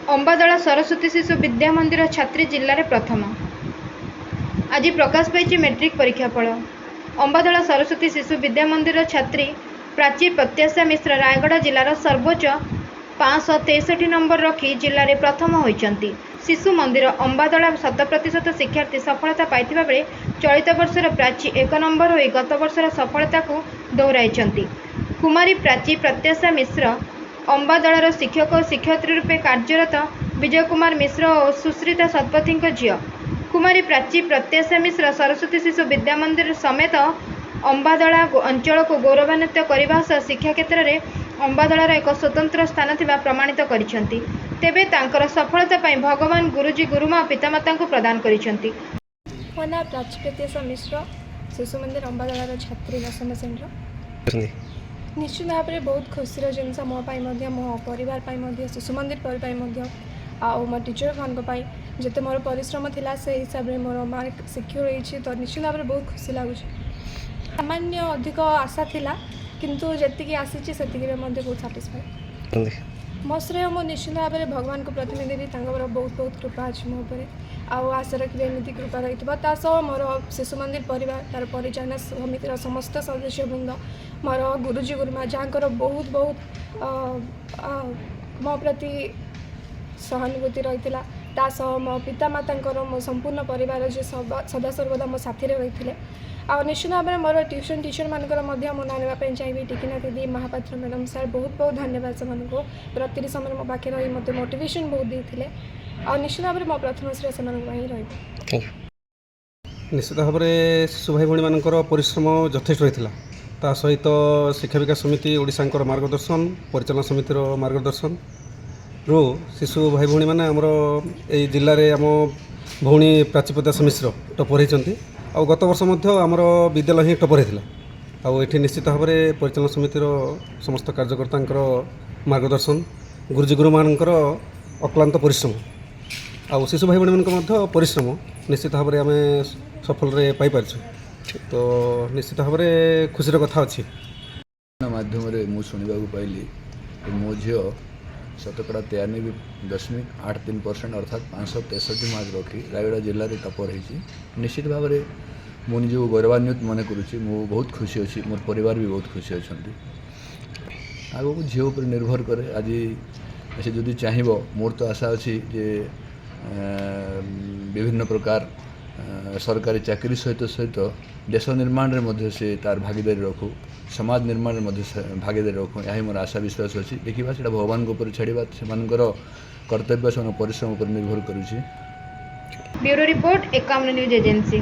अंबादला सरस्वती शिशु विद्या मंदिर छात्री जिले में प्रथम। आज प्रकाश पाई मैट्रिक परीक्षाफल। अंबादला सरस्वती शिशु विद्या मंदिर छात्री प्राची प्रत्याशा मिश्र रायगढ़ जिलार सर्वोच्च 563 नंबर रखी जिले में प्रथम होती। शिशु मंदिर अंबादला 100% शिक्षार्थी सफलता पाई बेले चलित वर्षर प्राची 1 नंबर हो गत वर्षर सफलता को दोहराई। कुमारी प्राची प्रत्याशा मिश्र अंबादलार शिक्षक और शिक्षयित्री रूपे कार्यरत विजय कुमार मिश्र और सुश्रिता शतपथी झील। कुमारी प्राची प्रत्याशा मिश्र सरस्वती शिशु विद्या मंदिर समेत अंबादला अंचल को गौरवान्वित करने सह शिक्षा क्षेत्र में अंबादलार एक स्वतंत्र स्थान थिबा प्रमाणित करिसेंती। तेबे तांकर सफलता पाई भगवान गुरुजी गुरुमा पितामाता को प्रदान करिसेंती। मो ना प्राची प्रत्याशा मिश्र शिशु मंदिर अंबादलार छात्री दशम श्रेणी। निश्चित भाव में बहुत खुशी जिनस मो मो परिवार शिशु मंदिर पर मो टीचर मान जिते मोर परिश्रम थिला से हिसाब से मोर मार्क सिक्योर होती। तो निश्चित भाव में बहुत खुशी लगुच। सामान्य अधिक आशा थिला किंतु जी आसी बहुत साटिस्फाई। मो श्रेय मो निश्चित भाव में भगवान को प्रथम देवी बहुत बहुत कृपा अच्छी मो पर आउ आशा रखी एमती कृपा रही मोर शिशु मंदिर परिवार तार परिचालना समितिर समस्त सदस्य वृंद मोर गुरुजी गुरुमा जहाँ बहुत बहुत मो प्रति सहानुभूति रही मो पितामाता मो संपूर्ण परिवार जो सदा सर्वदा मो साथी रही आ निश्चित भाव में मोर ट्यूशन टीचर मानकर मो ना नापी चाहिए टिकिना दीदी महापात्र मैडम सर बहुत बहुत धन्यवाद से प्रति समय मो पाखे रही मत मोटिवेशन बहुत देते आ निश्चित भाव में मो प्रथम श्रेय से रही। निश्चित भाव में शिशु भाई भाई मान परिश्रम यथेष रही ता सहित शिक्षा विकास समिति ओडिशा मार्गदर्शन परिचालन समितिर मार्गदर्शन रो शिशु भाई भाई मैंने आमर ये जिले में आम भौणी प्राची प्रत्याशा मिश्र टपर होती आ गत वर्ष आमर विद्यालय ही टपर होता। आठी निश्चित भाव में परिचालन समितिर समस्त कार्यकर्ता मार्गदर्शन गुरुजी गुरु मानकर अक्लांत परिश्रम आ शिशु भाई भाई परिश्रम निश्चित भाव में आम सफल पाइपर। तो निश्चित भाव में खुशी कथा अच्छी माध्यम मुझे शुणा पाइली मो झी 93.83% अर्थात 563 मार्क रखी रायगढ़ जिले में टपर होती। निश्चित भाव में मु निज गौरवान्वित मन करुँची बहुत खुशी अच्छी मोर परिवार भी बहुत खुशी अच्छा आगे झील उपर निर्भर करे आज से जदि चाहब मोर तो आशा अच्छी जे विभिन्न प्रकार सरकारी चाकरी सहित सहित देश निर्माण में से तार भागीदारी रखू समाज निर्माण में भागीदारी रखू यही मोर आशा विश्वास अच्छी देखा से भगवान को छाड़ा से कर्तव्य से परिश्रम पर निर्भर करुँची। Bureau report Ekamra news agency.